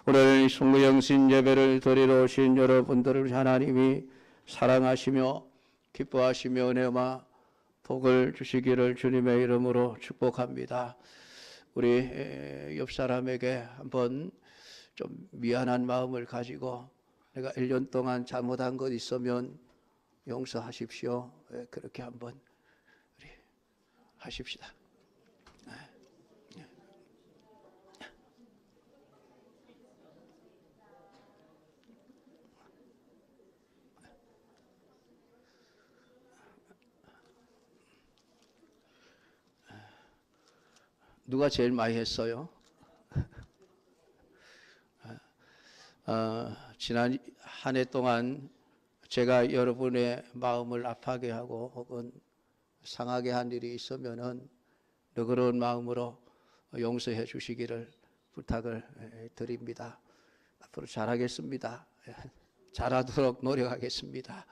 오늘 송구영신 예배를 드리러 오신 여러분들을 하나님이 사랑하시며 기뻐하시며 은혜와 복을 주시기를 주님의 이름으로 축복합니다. 우리 옆 사람에게 한번 좀 미안한 마음을 가지고 내가 1년 동안 잘못한 것 있으면 용서하십시오. 그렇게 한번 우리 하십시다. 누가 제일 많이 했어요? 지난 한 해 동안 제가 여러분의 마음을 아파하게 하고 혹은 상하게 한 일이 있으면은 너그러운 마음으로 용서해 주시기를 부탁을 드립니다. 앞으로 잘하겠습니다. 잘하도록 노력하겠습니다.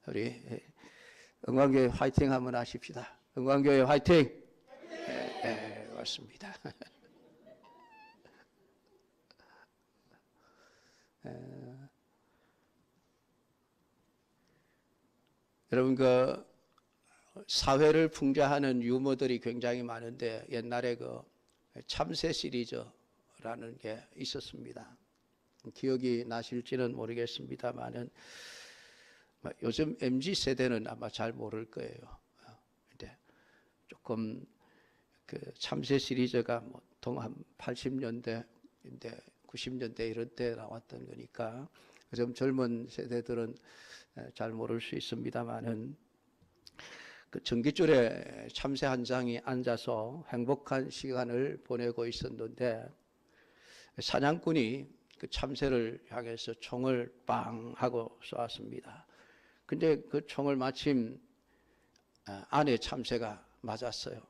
우리 응광교회 화이팅 한번 하십시다. 응광교회 화이팅! 맞습니다. 여러분 그 사회를 풍자하는 유머들이 굉장히 많은데 옛날에 그 참새 시리즈라는 게 있었습니다. 기억이 나실지는 모르겠습니다만은 요즘 MZ 세대는 아마 잘 모를 거예요. 근데 조금 그 참새 시리즈가 보통 한 80년대인데 90년대 이런 때 나왔던 거니까 좀 젊은 세대들은 잘 모를 수 있습니다만은 그 전깃줄에 참새 한 쌍이 앉아서 행복한 시간을 보내고 있었는데 사냥꾼이 그 참새를 향해서 총을 빵 하고 쏘았습니다. 근데 그 총을 마침 안에 참새가 맞았어요.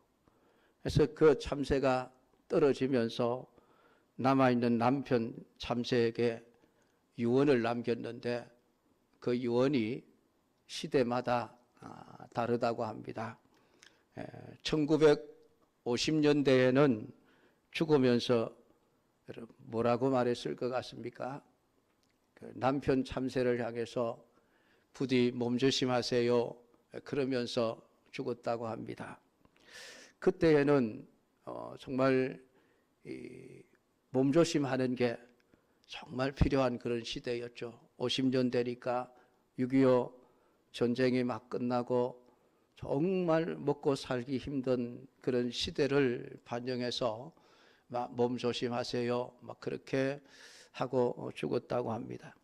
그래서 그 참새가 떨어지면서 남아있는 남편 참새에게 유언을 남겼는데 그 유언이 시대마다 다르다고 합니다. 1950년대에는 죽으면서 뭐라고 말했을 것 같습니까? 그 남편 참새를 향해서 부디 몸조심하세요 그러면서 죽었다고 합니다. 그때에는 정말 몸조심하는 게 정말 필요한 그런 시대였죠. 50년대니까 6.25 전쟁이 막 끝나고 정말 먹고 살기 힘든 그런 시대를 반영해서 몸 조심하세요 막 그렇게 하고 죽었다고 합니다.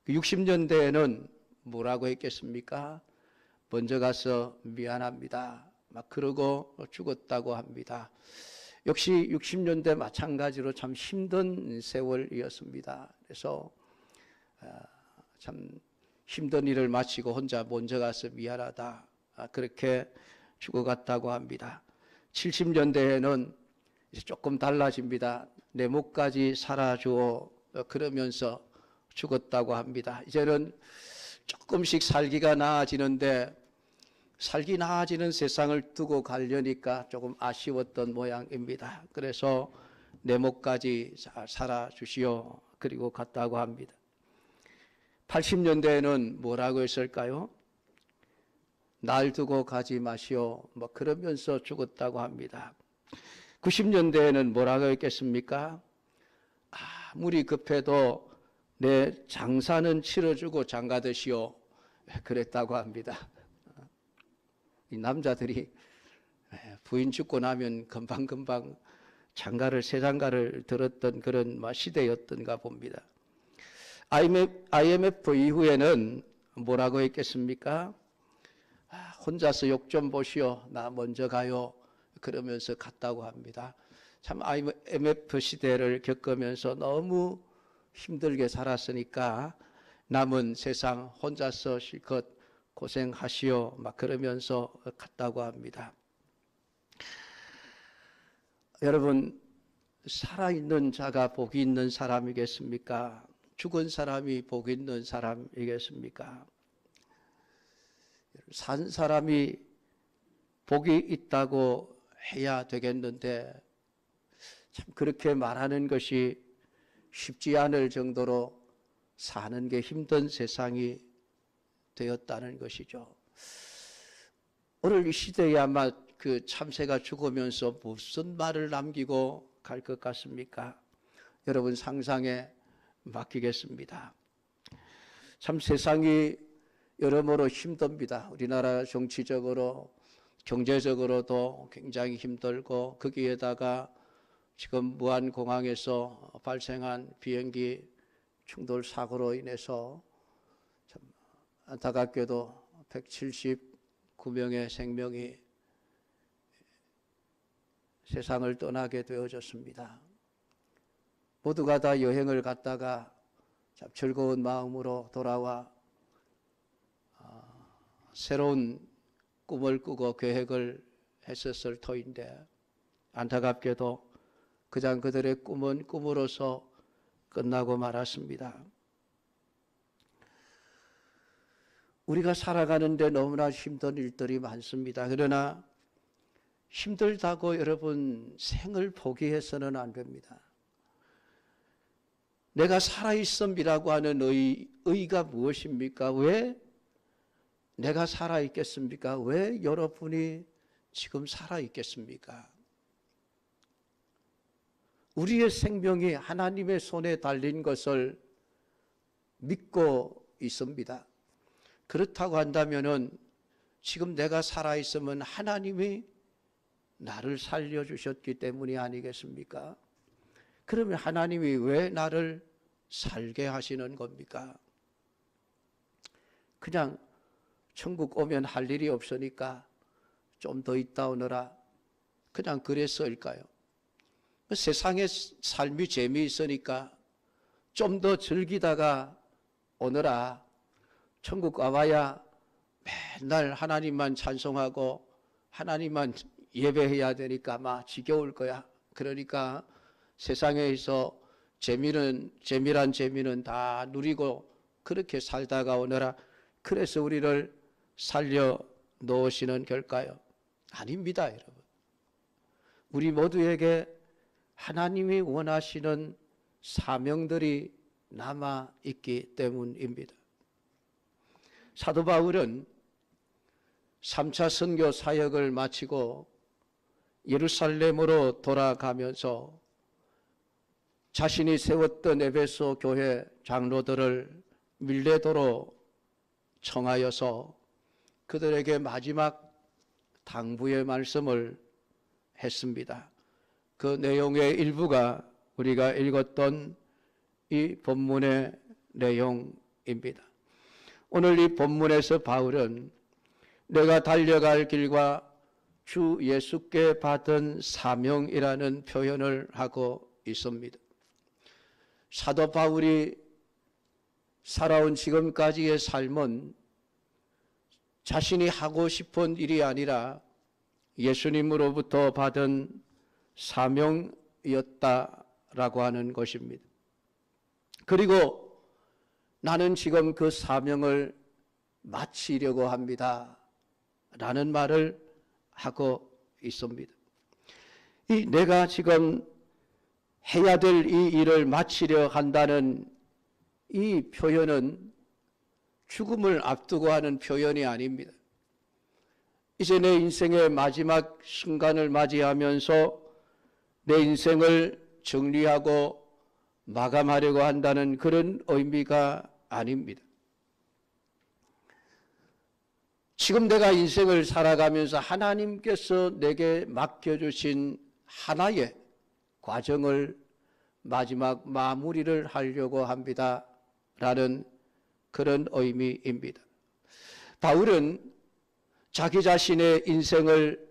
60년대에는 뭐라고 했겠습니까? 먼저 가서 미안합니다 막 그러고 죽었다고 합니다. 역시 60년대 마찬가지로 참 힘든 세월이었습니다. 그래서 참 힘든 일을 마치고 혼자 먼저 가서 미안하다 그렇게 죽어갔다고 합니다. 70년대에는 이제 조금 달라집니다. 내 목까지 살아주어 그러면서 죽었다고 합니다. 이제는 조금씩 살기가 나아지는데 살기 나아지는 세상을 두고 가려니까 조금 아쉬웠던 모양입니다. 그래서 내 목까지 잘 살아주시오 그리고 갔다고 합니다. 80년대에는 뭐라고 했을까요? 날 두고 가지 마시오 뭐 그러면서 죽었다고 합니다. 90년대에는 뭐라고 했겠습니까? 아무리 급해도 내 장사는 치러주고 장가드시오 그랬다고 합니다. 이 남자들이 부인 죽고 나면 금방금방 새 장가를 들었던 그런 시대였던가 봅니다. IMF 이후에는 뭐라고 했겠습니까? 혼자서 욕 좀 보시오 나 먼저 가요 그러면서 갔다고 합니다. 참 IMF 시대를 겪으면서 너무 힘들게 살았으니까 남은 세상 혼자서 실컷 고생하시오 막 그러면서 갔다고 합니다. 여러분 살아있는 자가 복이 있는 사람이겠습니까? 죽은 사람이 복이 있는 사람이겠습니까? 산 사람이 복이 있다고 해야 되겠는데 참 그렇게 말하는 것이 쉽지 않을 정도로 사는 게 힘든 세상이 되었다는 것이죠. 오늘 이 시대에 아마 그 참새가 죽으면서 무슨 말을 남기고 갈 것 같습니까? 여러분 상상에 맡기겠습니다. 참 세상이 여러모로 힘듭니다. 우리나라 정치적으로 경제적으로도 굉장히 힘들고 거기에다가 지금 무안공항에서 발생한 비행기 충돌 사고로 인해서 참 안타깝게도 179명의 생명이 세상을 떠나게 되어졌습니다. 모두가 다 여행을 갔다가 참 즐거운 마음으로 돌아와 새로운 꿈을 꾸고 계획을 했었을 터인데 안타깝게도 그냥 그들의 꿈은 꿈으로서 끝나고 말았습니다. 우리가 살아가는데 너무나 힘든 일들이 많습니다. 그러나 힘들다고 여러분 생을 포기해서는 안 됩니다. 내가 살아있음이라고 하는 의의가 무엇입니까? 왜 내가 살아있겠습니까? 왜 여러분이 지금 살아있겠습니까? 우리의 생명이 하나님의 손에 달린 것을 믿고 있습니다. 그렇다고 한다면은 지금 내가 살아있으면 하나님이 나를 살려주셨기 때문이 아니겠습니까? 그러면 하나님이 왜 나를 살게 하시는 겁니까? 그냥 천국 오면 할 일이 없으니까 좀 더 있다 오너라 그냥 그랬을까요? 세상의 삶이 재미있으니까 좀 더 즐기다가 오너라. 천국 와봐야 맨날 하나님만 찬송하고 하나님만 예배해야 되니까 아마 지겨울 거야. 그러니까 세상에서 재미란 재미는 다 누리고 그렇게 살다가 오너라. 그래서 우리를 살려 놓으시는 걸까요? 아닙니다, 여러분. 우리 모두에게 하나님이 원하시는 사명들이 남아 있기 때문입니다. 사도 바울은 3차 선교 사역을 마치고 예루살렘으로 돌아가면서 자신이 세웠던 에베소 교회 장로들을 밀레도로 청하여서 그들에게 마지막 당부의 말씀을 했습니다. 그 내용의 일부가 우리가 읽었던 이 본문의 내용입니다. 오늘 이 본문에서 바울은 내가 달려갈 길과 주 예수께 받은 사명이라는 표현을 하고 있습니다. 사도 바울이 살아온 지금까지의 삶은 자신이 하고 싶은 일이 아니라 예수님으로부터 받은 사명이었다라고 하는 것입니다. 그리고 나는 지금 그 사명을 마치려고 합니다 라는 말을 하고 있습니다. 내가 지금 해야 될 이 일을 마치려 한다는 이 표현은 죽음을 앞두고 하는 표현이 아닙니다. 이제 내 인생의 마지막 순간을 맞이하면서 내 인생을 정리하고 마감하려고 한다는 그런 의미가 아닙니다. 지금 내가 인생을 살아가면서 하나님께서 내게 맡겨주신 하나의 과정을 마지막 마무리를 하려고 합니다 라는 그런 의미입니다. 바울은 자기 자신의 인생을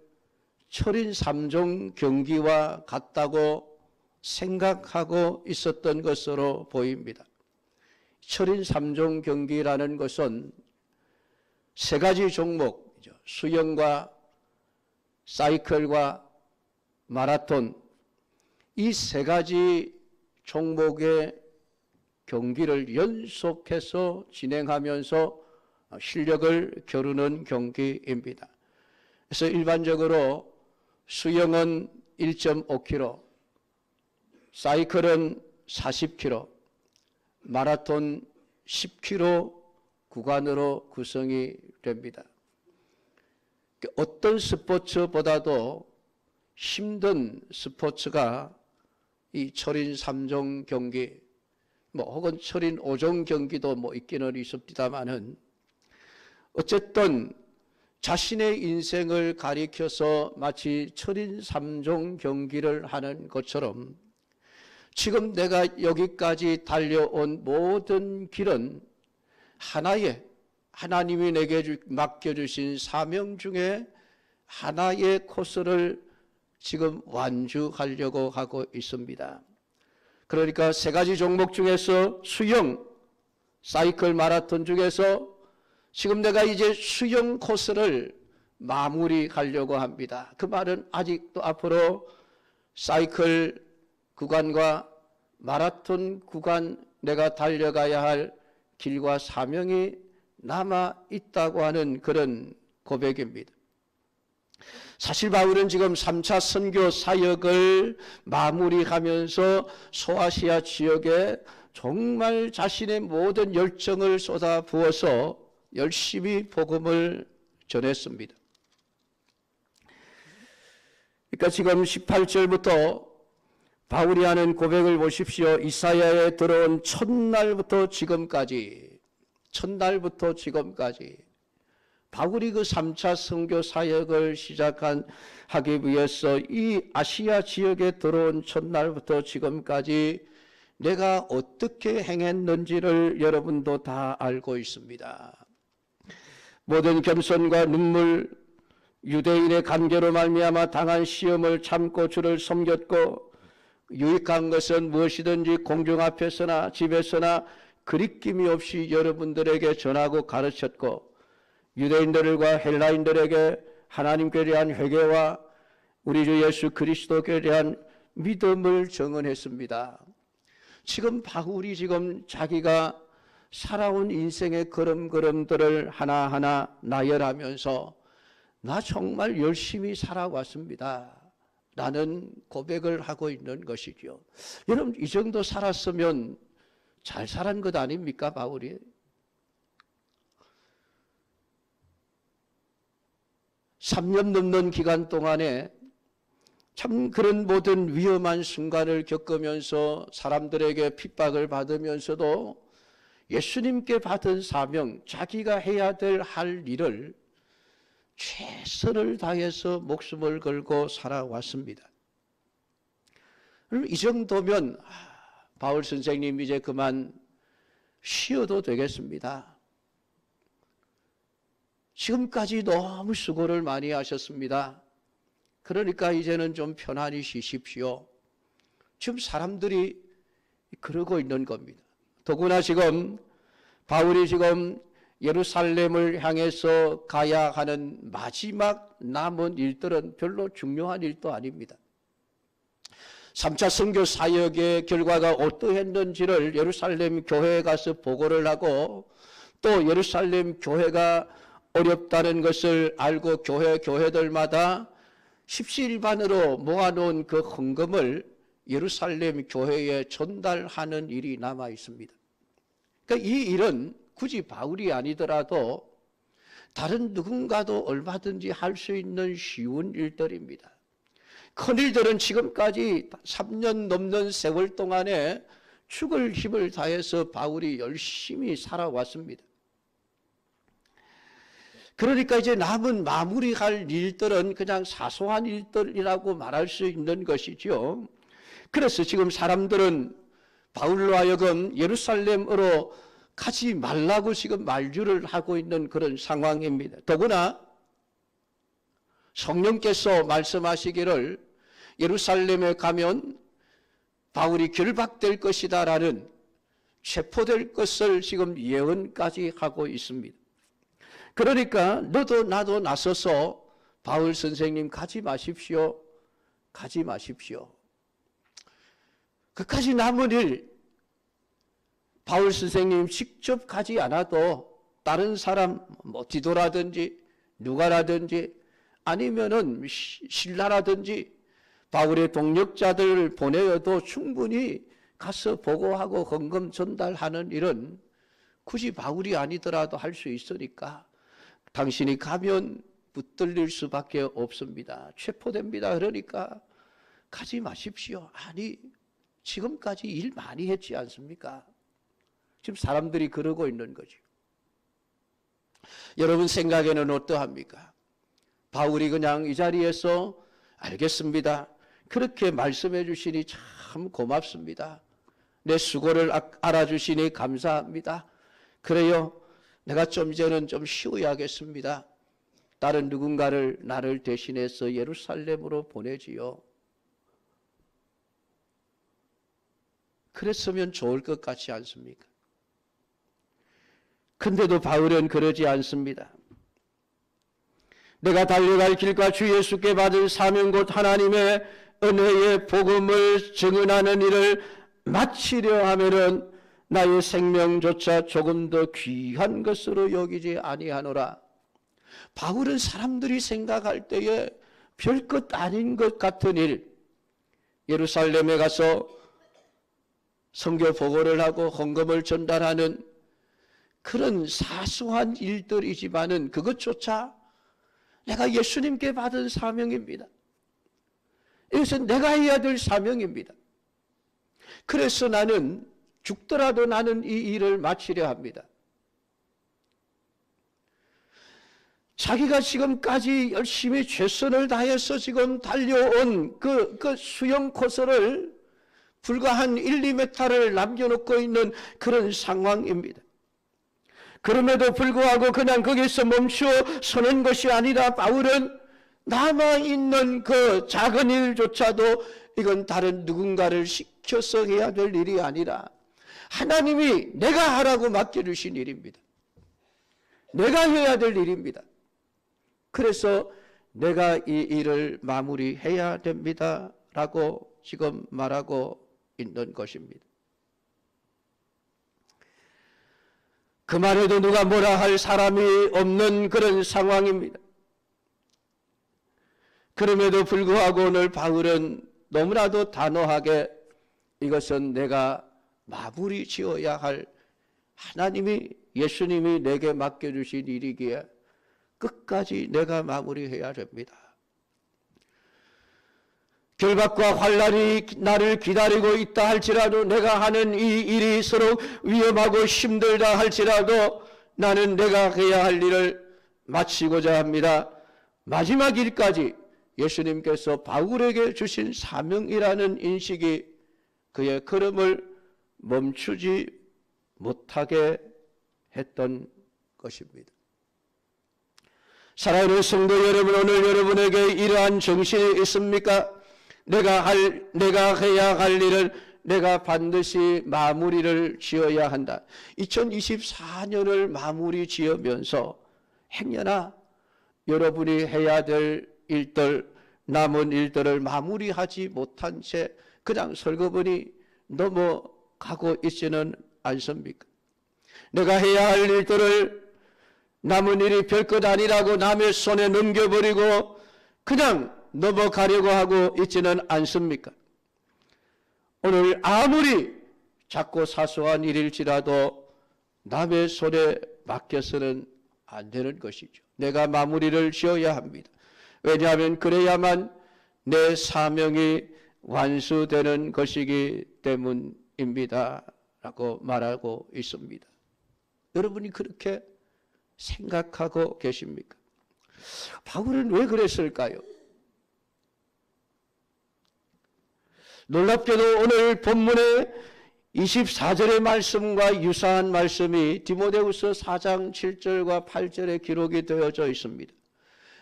철인 3종 경기와 같다고 생각하고 있었던 것으로 보입니다. 철인 3종 경기라는 것은 세 가지 종목이죠. 수영과 사이클과 마라톤, 이 세 가지 종목의 경기를 연속해서 진행하면서 실력을 겨루는 경기입니다. 그래서 일반적으로 수영은 1.5km, 사이클은 40km, 마라톤 10km 구간으로 구성이 됩니다. 어떤 스포츠보다도 힘든 스포츠가 이 철인 3종 경기, 혹은 철인 5종 경기도 있기는 있습니다만은, 어쨌든 자신의 인생을 가리켜서 마치 철인 3종 경기를 하는 것처럼 지금 내가 여기까지 달려온 모든 길은 하나의, 하나님이 내게 맡겨주신 사명 중에 하나의 코스를 지금 완주하려고 하고 있습니다. 그러니까 세 가지 종목 중에서 수영, 사이클 마라톤 중에서 지금 내가 이제 수영 코스를 마무리하려고 합니다. 그 말은 아직도 앞으로 사이클 구간과 마라톤 구간 내가 달려가야 할 길과 사명이 남아 있다고 하는 그런 고백입니다. 사실 바울은 지금 3차 선교 사역을 마무리하면서 소아시아 지역에 정말 자신의 모든 열정을 쏟아 부어서 열심히 복음을 전했습니다. 그러니까 지금 18절부터 바울이 하는 고백을 보십시오. 이사야에 들어온 첫날부터 지금까지 바울이 그 3차 선교 사역을 하기 위해서 이 아시아 지역에 들어온 첫날부터 지금까지 내가 어떻게 행했는지를 여러분도 다 알고 있습니다. 모든 겸손과 눈물, 유대인의 간계로 말미암아 당한 시험을 참고 주를 섬겼고, 유익한 것은 무엇이든지 공중 앞에서나 집에서나 그리낌이 없이 여러분들에게 전하고 가르쳤고, 유대인들과 헬라인들에게 하나님께 대한 회개와 우리 주 예수 그리스도께 대한 믿음을 증언했습니다. 지금 바울이 지금 자기가 살아온 인생의 걸음걸음들을 하나하나 나열하면서 나 정말 열심히 살아왔습니다 라는 고백을 하고 있는 것이죠. 여러분, 이 정도 살았으면 잘 살은 것 아닙니까, 바울이? 3년 넘는 기간 동안에 참 그런 모든 위험한 순간을 겪으면서 사람들에게 핍박을 받으면서도 예수님께 받은 사명, 자기가 해야 될 할 일을 최선을 다해서 목숨을 걸고 살아왔습니다. 이 정도면 바울 선생님 이제 그만 쉬어도 되겠습니다. 지금까지 너무 수고를 많이 하셨습니다. 그러니까 이제는 좀 편안히 쉬십시오. 지금 사람들이 그러고 있는 겁니다. 더구나 지금 바울이 지금 예루살렘을 향해서 가야 하는 마지막 남은 일들은 별로 중요한 일도 아닙니다. 3차 선교 사역의 결과가 어떠했는지를 예루살렘 교회에 가서 보고를 하고, 또 예루살렘 교회가 어렵다는 것을 알고 교회들마다 십시일반으로 모아놓은 그 헌금을 예루살렘 교회에 전달하는 일이 남아 있습니다. 그러니까 이 일은 굳이 바울이 아니더라도 다른 누군가도 얼마든지 할 수 있는 쉬운 일들입니다. 큰 일들은 지금까지 3년 넘는 세월 동안에 죽을 힘을 다해서 바울이 열심히 살아왔습니다. 그러니까 이제 남은 마무리할 일들은 그냥 사소한 일들이라고 말할 수 있는 것이죠. 그래서 지금 사람들은 바울로 하여금 예루살렘으로 가지 말라고 지금 말주를 하고 있는 그런 상황입니다. 더구나 성령께서 말씀하시기를 예루살렘에 가면 바울이 결박될 것이다라는, 체포될 것을 지금 예언까지 하고 있습니다. 그러니까 너도 나도 나서서 바울 선생님 가지 마십시오. 그까지 남은 일, 바울 선생님 직접 가지 않아도 다른 사람, 디도라든지 누가라든지 아니면은 신라라든지 바울의 동력자들을 보내어도 충분히 가서 보고하고 헌금 전달하는 일은 굳이 바울이 아니더라도 할 수 있으니까 당신이 가면 붙들릴 수밖에 없습니다. 체포됩니다. 그러니까 가지 마십시오. 아니, 지금까지 일 많이 했지 않습니까? 지금 사람들이 그러고 있는 거죠. 여러분 생각에는 어떠합니까? 바울이 그냥 이 자리에서 알겠습니다. 그렇게 말씀해 주시니 참 고맙습니다. 내 수고를 알아주시니 감사합니다. 그래요. 내가 좀 이제는 좀 쉬어야겠습니다. 다른 누군가를 나를 대신해서 예루살렘으로 보내지요. 그랬으면 좋을 것 같지 않습니까? 근데도 바울은 그러지 않습니다. 내가 달려갈 길과 주 예수께 받은 사명 곧 하나님의 은혜의 복음을 증언하는 일을 마치려 하면은 나의 생명조차 조금 더 귀한 것으로 여기지 아니하노라. 바울은 사람들이 생각할 때에 별것 아닌 것 같은 일, 예루살렘에 가서 선교 보고를 하고 헌금을 전달하는 그런 사소한 일들이지만은 그것조차 내가 예수님께 받은 사명입니다. 이것은 내가 해야 될 사명입니다. 그래서 나는 죽더라도 나는 이 일을 마치려 합니다. 자기가 지금까지 열심히 최선을 다해서 지금 달려온 그 수영 코스를 불과 한 1, 2m를 남겨놓고 있는 그런 상황입니다. 그럼에도 불구하고 그냥 거기서 멈추어 서는 것이 아니라 바울은 남아있는 그 작은 일조차도 이건 다른 누군가를 시켜서 해야 될 일이 아니라 하나님이 내가 하라고 맡겨주신 일입니다. 내가 해야 될 일입니다. 그래서 내가 이 일을 마무리해야 됩니다. 라고 지금 말하고 있는 것입니다. 그만해도 누가 뭐라 할 사람이 없는 그런 상황입니다. 그럼에도 불구하고 오늘 바울은 너무나도 단호하게 이것은 내가 마무리 지어야 할 하나님이 예수님이 내게 맡겨주신 일이기에 끝까지 내가 마무리해야 됩니다. 결박과 환난이 나를 기다리고 있다 할지라도 내가 하는 이 일이 서로 위험하고 힘들다 할지라도 나는 내가 해야 할 일을 마치고자 합니다. 마지막 일까지 예수님께서 바울에게 주신 사명이라는 인식이 그의 걸음을 멈추지 못하게 했던 것입니다. 사랑하는 성도 여러분, 오늘 여러분에게 이러한 정신이 있습니까? 내가 해야 할 일을 내가 반드시 마무리를 지어야 한다. 2024년을 마무리 지으면서 행여나 여러분이 해야 될 일들, 남은 일들을 마무리하지 못한 채 그냥 설거분이 넘어가고 있지는 않습니까? 내가 해야 할 일들을 남은 일이 별것 아니라고 남의 손에 넘겨버리고 그냥 넘어가려고 하고 있지는 않습니까? 오늘 아무리 작고 사소한 일일지라도 남의 손에 맡겨서는 안 되는 것이죠. 내가 마무리를 지어야 합니다. 왜냐하면 그래야만 내 사명이 완수되는 것이기 때문입니다. 라고 말하고 있습니다. 여러분이 그렇게 생각하고 계십니까? 바울은 왜 그랬을까요? 놀랍게도 오늘 본문의 24절의 말씀과 유사한 말씀이 디모데후서 4장 7절과 8절에 기록이 되어져 있습니다.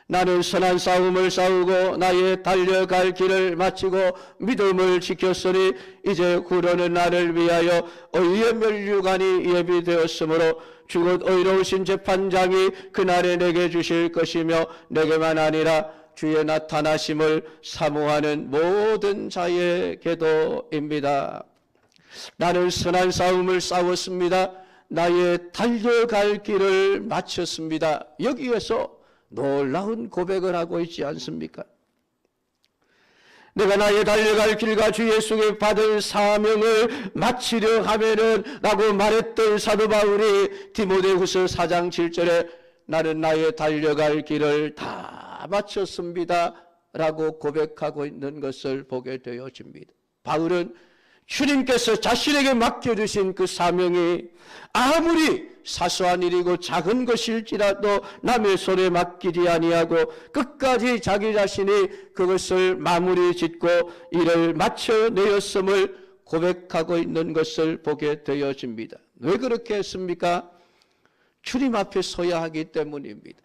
나는 선한 싸움을 싸우고 나의 달려갈 길을 마치고 믿음을 지켰으니 이제 구원은 나를 위하여 의의 면류관이 예비되었으므로 주곧 의로우신 재판장이 그날에 내게 주실 것이며 내게만 아니라 주의 나타나심을 사모하는 모든 자의 계도입니다. 나는 선한 싸움을 싸웠습니다. 나의 달려갈 길을 마쳤습니다. 여기에서 놀라운 고백을 하고 있지 않습니까? 내가 나의 달려갈 길과 주 예수께 받은 사명을 마치려 하면은 라고 말했던 사도 바울이 디모데후서 4장 7절에 나는 나의 달려갈 길을 다 마쳤습니다 라고 고백하고 있는 것을 보게 되어집니다. 바울은 주님께서 자신에게 맡겨주신 그 사명이 아무리 사소한 일이고 작은 것일지라도 남의 손에 맡기지 아니하고 끝까지 자기 자신이 그것을 마무리 짓고 일을 마쳐내었음을 고백하고 있는 것을 보게 되어집니다. 왜 그렇게 했습니까? 주님 앞에 서야 하기 때문입니다.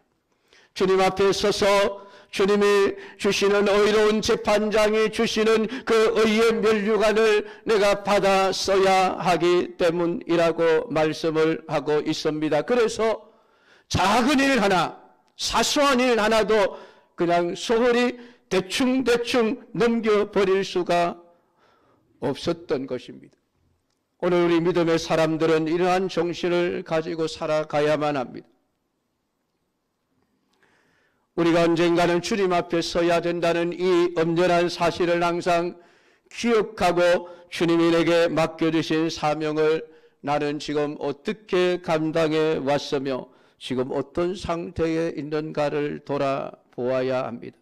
주님 앞에 서서 주님이 주시는 의로운 재판장이 주시는 그 의의 면류관을 내가 받아 써야 하기 때문이라고 말씀을 하고 있습니다. 그래서 작은 일 하나, 사소한 일 하나도 그냥 소홀히 대충 넘겨버릴 수가 없었던 것입니다. 오늘 우리 믿음의 사람들은 이러한 정신을 가지고 살아가야만 합니다. 우리가 언젠가는 주님 앞에 서야 된다는 이 엄연한 사실을 항상 기억하고 주님이 내게 맡겨주신 사명을 나는 지금 어떻게 감당해 왔으며 지금 어떤 상태에 있는가를 돌아보아야 합니다.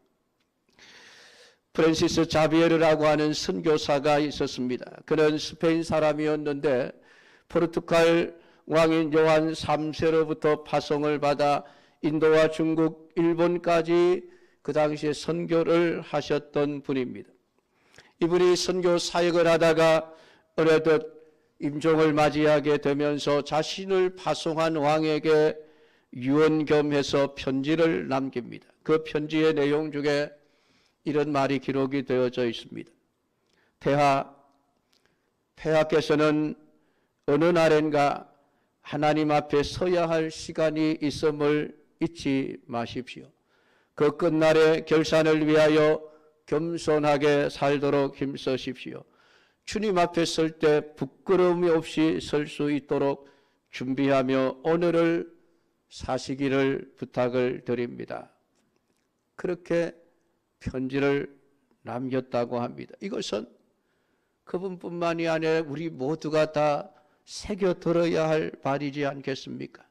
프란시스 자비에르라고 하는 선교사가 있었습니다. 그는 스페인 사람이었는데 포르투갈 왕인 요한 3세로부터 파송을 받아 인도와 중국, 일본까지 그 당시에 선교를 하셨던 분입니다. 이분이 선교 사역을 하다가 어느덧 임종을 맞이하게 되면서 자신을 파송한 왕에게 유언겸해서 편지를 남깁니다. 그 편지의 내용 중에 이런 말이 기록이 되어져 있습니다. 폐하께서는 어느 날엔가 하나님 앞에 서야 할 시간이 있음을 잊지 마십시오. 그 끝날의 결산을 위하여 겸손하게 살도록 힘쓰십시오. 주님 앞에 설 때 부끄러움이 없이 설 수 있도록 준비하며 오늘을 사시기를 부탁을 드립니다. 그렇게 편지를 남겼다고 합니다. 이것은 그분뿐만이 아니라 우리 모두가 다 새겨 들어야 할 말이지 않겠습니까?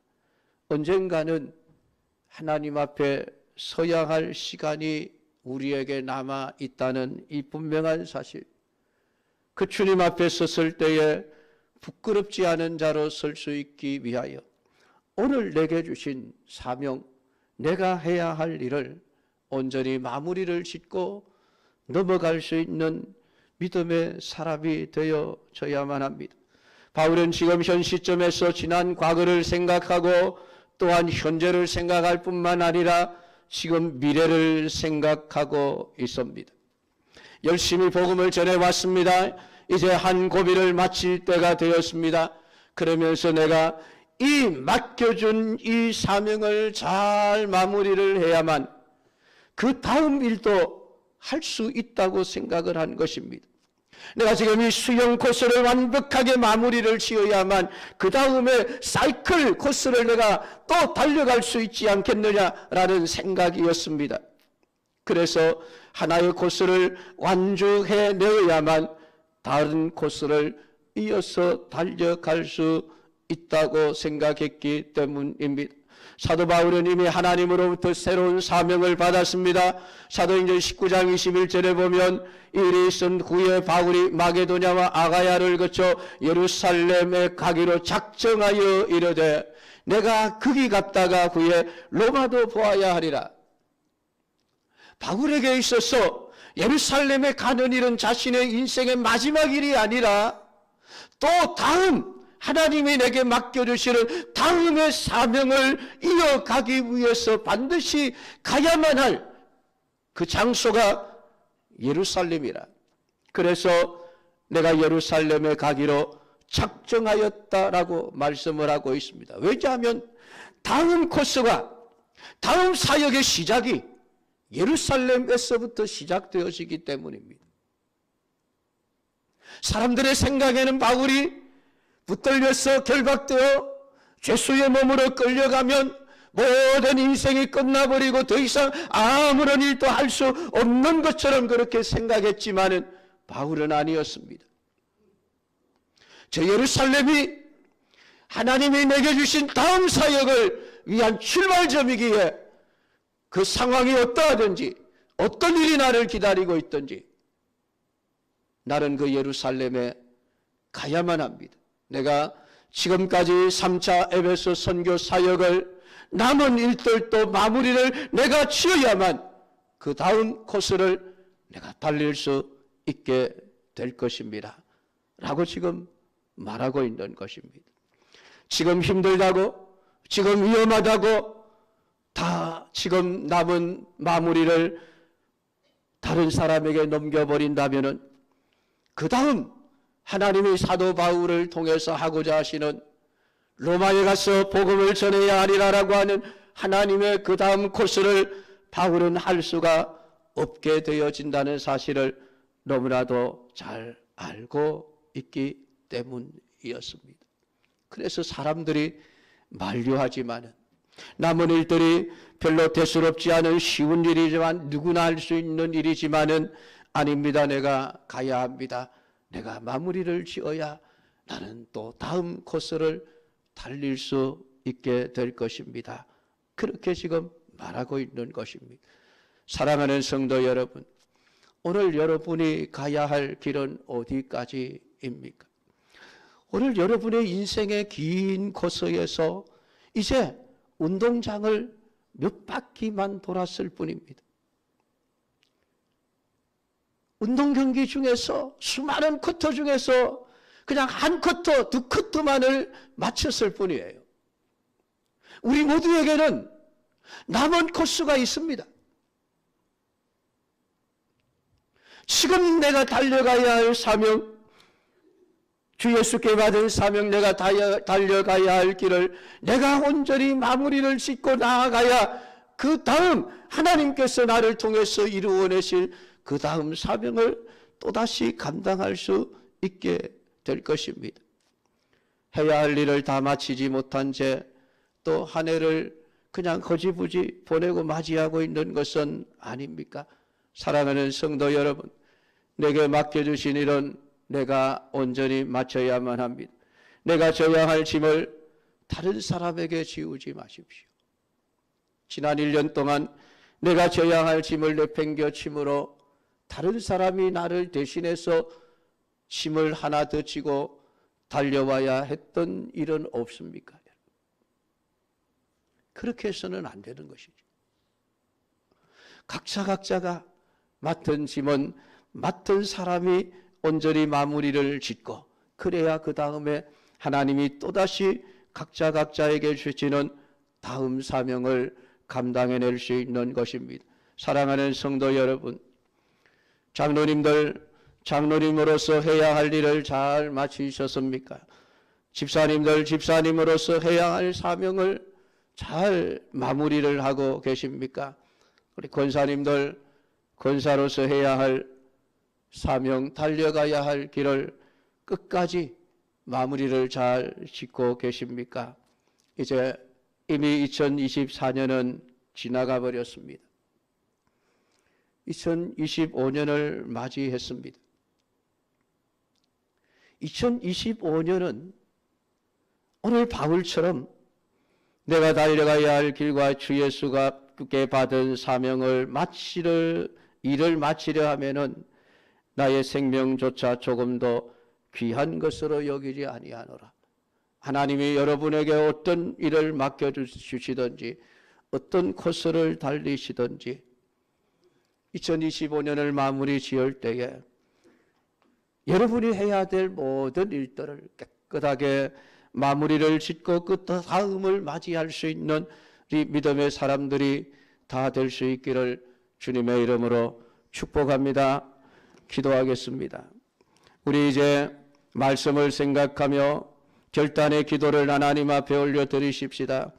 언젠가는 하나님 앞에 서야 할 시간이 우리에게 남아 있다는 이 분명한 사실. 그 주님 앞에 섰을 때에 부끄럽지 않은 자로 설 수 있기 위하여 오늘 내게 주신 사명, 내가 해야 할 일을 온전히 마무리를 짓고 넘어갈 수 있는 믿음의 사람이 되어져야만 합니다. 바울은 지금 현 시점에서 지난 과거를 생각하고 또한 현재를 생각할 뿐만 아니라 지금 미래를 생각하고 있습니다. 열심히 복음을 전해왔습니다. 이제 한 고비를 마칠 때가 되었습니다. 그러면서 내가 이 맡겨준 이 사명을 잘 마무리를 해야만 그 다음 일도 할 수 있다고 생각을 한 것입니다. 내가 지금 이 수영 코스를 완벽하게 마무리를 지어야만 그 다음에 사이클 코스를 내가 또 달려갈 수 있지 않겠느냐라는 생각이었습니다. 그래서 하나의 코스를 완주해 내어야만 다른 코스를 이어서 달려갈 수 있다고 생각했기 때문입니다. 사도 바울은 이미 하나님으로부터 새로운 사명을 받았습니다. 사도행전 19장 21절에 보면 일이 있은 후에 바울이 마게도냐와 아가야를 거쳐 예루살렘에 가기로 작정하여 이르되 내가 거기 갔다가 후에 로마도 보아야 하리라. 바울에게 있어서 예루살렘에 가는 일은 자신의 인생의 마지막 일이 아니라 또 다음 하나님이 내게 맡겨주시는 다음의 사명을 이어가기 위해서 반드시 가야만 할 그 장소가 예루살렘이라. 그래서 내가 예루살렘에 가기로 작정하였다라고 말씀을 하고 있습니다. 왜냐하면 다음 코스가, 다음 사역의 시작이 예루살렘에서부터 시작되어지기 때문입니다. 사람들의 생각에는 바울이 붙들려서 결박되어 죄수의 몸으로 끌려가면 모든 인생이 끝나버리고 더 이상 아무런 일도 할 수 없는 것처럼 그렇게 생각했지만은 바울은 아니었습니다. 저 예루살렘이 하나님이 내게 주신 다음 사역을 위한 출발점이기에 그 상황이 어떠하든지 어떤 일이 나를 기다리고 있든지 나는 그 예루살렘에 가야만 합니다. 내가 지금까지 3차 에베소 선교 사역을 남은 일들도 마무리를 내가 지어야만 그 다음 코스를 내가 달릴 수 있게 될 것입니다. 라고 지금 말하고 있는 것입니다. 지금 힘들다고, 지금 위험하다고 다 지금 남은 마무리를 다른 사람에게 넘겨버린다면은 그 다음 하나님이 사도 바울을 통해서 하고자 하시는 로마에 가서 복음을 전해야 하리라라고 하는 하나님의 그 다음 코스를 바울은 할 수가 없게 되어진다는 사실을 너무나도 잘 알고 있기 때문이었습니다. 그래서 사람들이 만류하지만은 남은 일들이 별로 대수롭지 않은 쉬운 일이지만 누구나 할 수 있는 일이지만은 아닙니다. 내가 가야 합니다. 내가 마무리를 지어야 나는 또 다음 코스를 달릴 수 있게 될 것입니다. 그렇게 지금 말하고 있는 것입니다. 사랑하는 성도 여러분, 오늘 여러분이 가야 할 길은 어디까지입니까? 오늘 여러분의 인생의 긴 코스에서 이제 운동장을 몇 바퀴만 돌았을 뿐입니다. 운동 경기 중에서 수많은 쿼터 중에서 그냥 한 쿼터, 두 쿼터만을 마쳤을 뿐이에요. 우리 모두에게는 남은 코스가 있습니다. 지금 내가 달려가야 할 사명, 주 예수께 받은 사명, 내가 달려가야 할 길을 내가 온전히 마무리를 짓고 나아가야 그 다음 하나님께서 나를 통해서 이루어내실 그 다음 사명을 또다시 감당할 수 있게 될 것입니다. 해야 할 일을 다 마치지 못한 채 또 한 해를 그냥 허지부지 보내고 맞이하고 있는 것은 아닙니까? 사랑하는 성도 여러분, 내게 맡겨주신 일은 내가 온전히 마쳐야만 합니다. 내가 져야 할 짐을 다른 사람에게 지우지 마십시오. 지난 1년 동안 내가 져야 할 짐을 내팽겨침으로 다른 사람이 나를 대신해서 짐을 하나 더 지고 달려와야 했던 일은 없습니까? 그렇게 해서는 안 되는 것이죠. 각자가 맡은 짐은 맡은 사람이 온전히 마무리를 짓고 그래야 그 다음에 하나님이 또다시 각자에게 주시는 다음 사명을 감당해낼 수 있는 것입니다. 사랑하는 성도 여러분, 장로님으로서 해야 할 일을 잘 마치셨습니까? 집사님으로서 해야 할 사명을 잘 마무리를 하고 계십니까? 우리 권사로서 해야 할 사명, 달려가야 할 길을 끝까지 마무리를 잘 짓고 계십니까? 이제 이미 2024년은 지나가 버렸습니다. 2025년을 맞이했습니다. 2025년은 오늘 바울처럼 내가 달려가야 할 길과 주 예수가 께 받은 사명을 일을 마치려 하면은 나의 생명조차 조금도 귀한 것으로 여기지 아니하노라. 하나님이 여러분에게 어떤 일을 맡겨주시든지 어떤 코스를 달리시든지 2025년을 마무리 지을 때에 여러분이 해야 될 모든 일들을 깨끗하게 마무리를 짓고 그 다음을 맞이할 수 있는 우리 믿음의 사람들이 다 될 수 있기를 주님의 이름으로 축복합니다. 기도하겠습니다. 우리 이제 말씀을 생각하며 결단의 기도를 하나님 앞에 올려드리십시다.